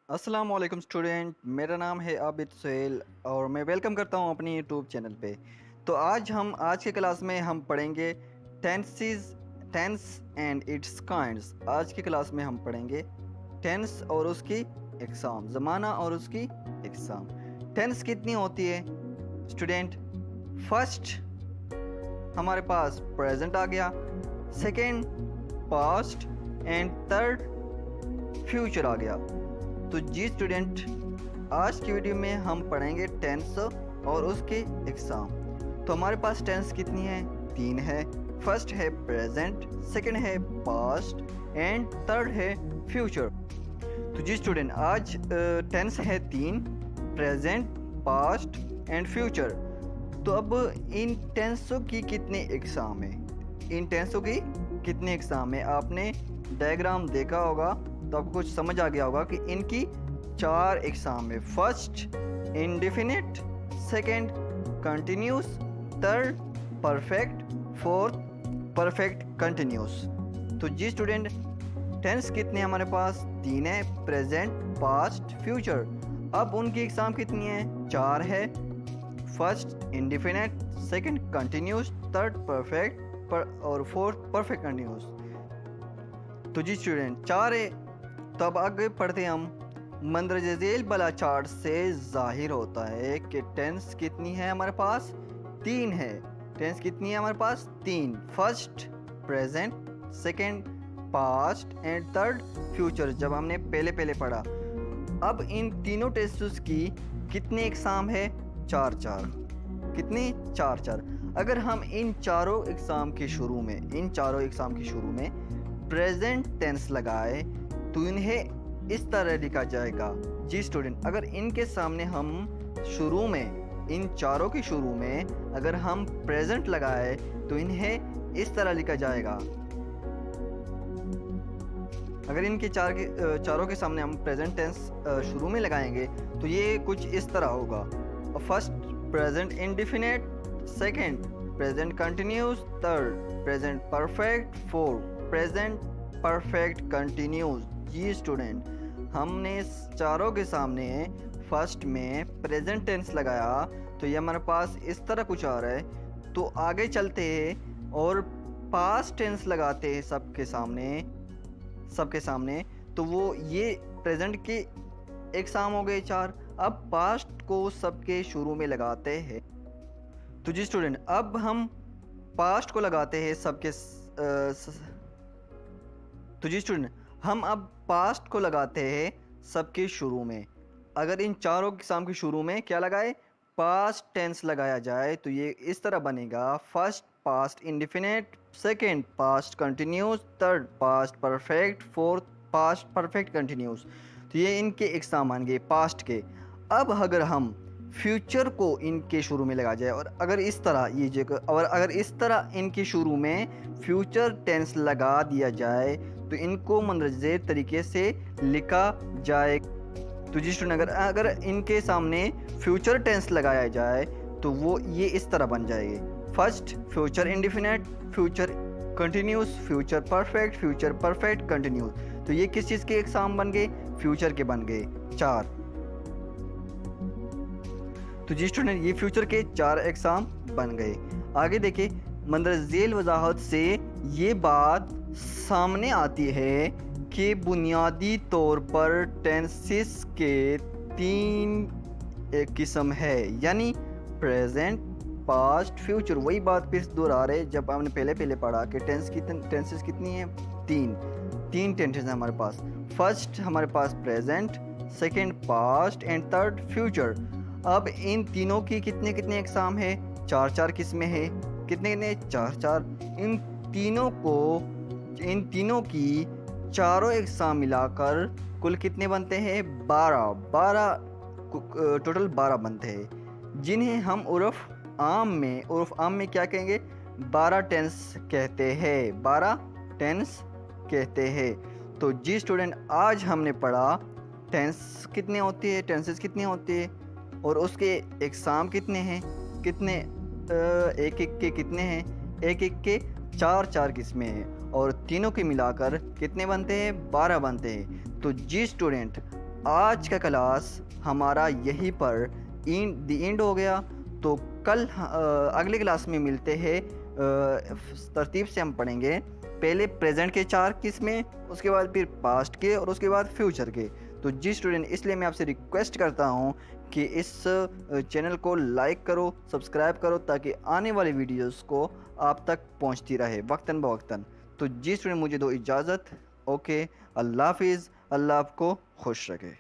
अस्सलाम वालेकुम स्टूडेंट, मेरा नाम है आबिद सुहेल और मैं वेलकम करता हूं अपनी यूट्यूब चैनल पे। तो आज के क्लास में हम पढ़ेंगे tenses tense and its kinds. आज की क्लास में हम पढ़ेंगे टेंस और उसकी एग्ज़ाम, ज़माना और उसकी एग्ज़ाम। टेंस कितनी होती है स्टूडेंट? फर्स्ट हमारे पास प्रेजेंट आ गया, second past and third future आ गया। तो जी स्टूडेंट, आज की वीडियो में हम पढ़ेंगे टेंस और उसके एग्ज़ाम। तो हमारे पास टेंस कितनी है? 3 है। फर्स्ट है प्रेजेंट, सेकंड है पास्ट एंड थर्ड है फ्यूचर। तो जी स्टूडेंट, आज टेंस है 3, प्रेजेंट, पास्ट एंड फ्यूचर। तो अब इन टेंसों की कितने एग्ज़ाम है? इन टेंसों की कितने एग्ज़ाम है? आपने डायग्राम देखा होगा तो आपको कुछ समझ आ गया होगा कि इनकी 4 एग्ज़ाम है। First indefinite, second continuous, third perfect, fourth perfect continuous. तो जी स्टूडेंट, टेंस कितने हमारे पास? 3 है, प्रेजेंट, पास्ट, फ्यूचर। अब उनकी एग्ज़ाम कितनी है? 4 है। First indefinite, second continuous, third perfect और फोर्थ परफेक्ट कंटिन्यूस। तो जी स्टूडेंट, 4 है। तब आगे पढ़ते हम। मंदरज झेल बला चार्ट से जाहिर होता है कि टेंस कितनी है हमारे पास? 3 है। टेंस कितनी है हमारे पास? 3। First present, second past and third future, जब हमने पहले पढ़ा। अब इन तीनों टेंसेस की कितने एग्ज़ाम है? 4 कितनी? 4। अगर हम इन चारों एग्ज़ाम के शुरू में प्रेजेंट टेंस लगाए तो इन्हें इस तरह लिखा जाएगा। जी स्टूडेंट, अगर इनके सामने हम शुरू में, इन चारों के शुरू में अगर हम प्रेजेंट लगाए तो इन्हें इस तरह लिखा जाएगा। अगर इनके चारों के सामने हम प्रेजेंट टेंस शुरू में लगाएंगे तो ये कुछ इस तरह होगा। First present indefinite, second present continuous, third present perfect, fourth present perfect continuous. जी स्टूडेंट, हमने चारों के सामने फर्स्ट में प्रेजेंट टेंस लगाया तो ये हमारे पास इस तरह कुछ आ रहा है। तो आगे चलते हैं और पास्ट टेंस लगाते हैं सबके सामने। तो वो ये प्रेजेंट के एग्ज़ाम हो गए 4। अब पास्ट को सबके शुरू में लगाते हैं। तो जी स्टूडेंट, अब हम पास्ट को लगाते हैं सबके तो जी स्टूडेंट, हम अब पास्ट को लगाते हैं सबके शुरू में। अगर इन चारों एग्ज़ाम के शुरू में क्या लगाए? पास्ट टेंस लगाया जाए तो ये इस तरह बनेगा। First past indefinite, second past continuous, third past perfect, fourth past perfect continuous. तो ये इनके एग्ज़ाम बन गए पास्ट के। अब अगर हम फ्यूचर को इनके शुरू में लगा जाए और अगर इस तरह इनके शुरू में फ्यूचर टेंस लगा दिया जाए तो इनको मंदरजे तरीके से लिखा जाए। तो जी स्टूडेंट, अगर इनके सामने फ्यूचर टेंस लगाया जाए तो वो ये इस तरह बन जाएगी। First future indefinite, future continuous, future perfect continuous. तो ये किस चीज़ के एग्ज़ाम बन गए? फ्यूचर के बन गए 4। तो जी स्टूडेंट, ये फ्यूचर के 4 एग्ज़ाम बन गए। आगे देखिए, मंदरजेल वजाहत से ये बात सामने आती है कि बुनियादी तौर पर टेंसेस के 3 किस्म है, यानी प्रेजेंट, पास्ट, फ्यूचर। वही बात फिर दोहरा रहे जब हमने पहले पढ़ा कि टेंसेस कितनी है? 3 टेंसेस हैं हमारे पास। फर्स्ट हमारे पास present, second past and third future. अब इन तीनों की कितने एग्ज़ाम है? 4 किस्में हैं। कितने? 4। इन तीनों की चारों एग्ज़ाम मिलाकर कुल कितने बनते हैं? 12 टोटल 12 बनते हैं, जिन्हें हम उर्फ आम में क्या कहेंगे? 12 टेंस कहते हैं। तो जी स्टूडेंट, आज हमने पढ़ा टेंसेस कितने होते हैं और उसके एग्ज़ाम कितने हैं। एक के कितने हैं? एक के 4 किस्में हैं और तीनों के मिलाकर कितने बनते हैं? 12 बनते हैं। तो जी स्टूडेंट, आज का क्लास हमारा यहीं पर द एंड हो गया। तो कल अगले क्लास में मिलते हैं। तरतीब से हम पढ़ेंगे पहले प्रेजेंट के 4 किस्में, उसके बाद फिर पास्ट के और उसके बाद फ्यूचर के। तो जी स्टूडेंट, इसलिए मैं आपसे रिक्वेस्ट करता हूँ कि इस चैनल को लाइक करो, सब्सक्राइब करो, ताकि आने वाली वीडियोस को आप तक पहुँचती रहे वक्तन बवक्तन। तो जी स्टूडेंट, मुझे दो इजाज़त। ओके, अल्लाह हाफिज़। अल्लाह आपको खुश रखे।